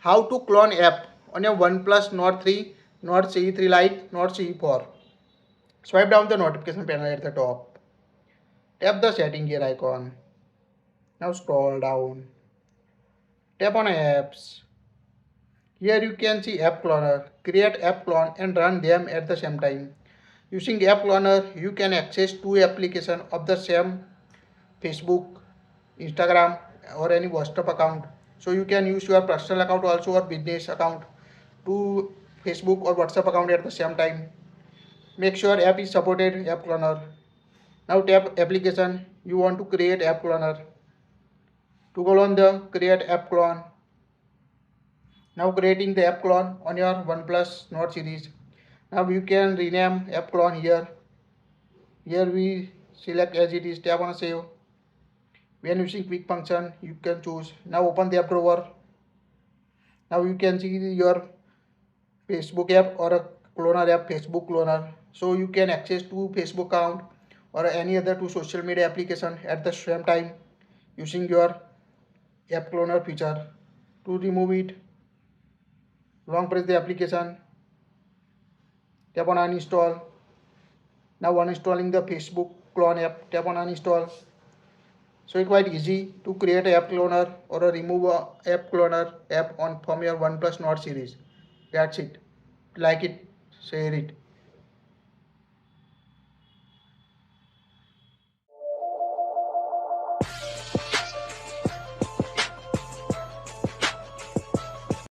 how to clone app on your OnePlus Nord 3, Nord CE3 Lite, Nord CE4. Swipe down the notification panel at the top. Tap the setting gear icon. Now scroll down. Tap on apps. Here you can see app cloner. Create app clone and run them at the same time. Using app cloner, you can access two applications of the same Facebook, Instagram, or any WhatsApp account. So you can use your personal account also or business account to Facebook or WhatsApp account at the same time. Make sure app is supported app cloner. Now tap application you want to create app cloner. To clone the create app clone. Now creating the app clone on your OnePlus Nord series. Now you can rename app clone here. Here we select as it is, tap on save. When using quick function, you can choose. Now open the app drawer. Now you can see your Facebook app or a cloner app, Facebook cloner. So you can access to Facebook account or any other two social media application at the same time using your app cloner feature. To remove it, long press the application, tap on uninstall. Now uninstalling the Facebook clone app, tap on uninstall. So it's quite easy to create an app cloner or a remove a app cloner app on from your OnePlus Nord series. That's it. Like it, share it.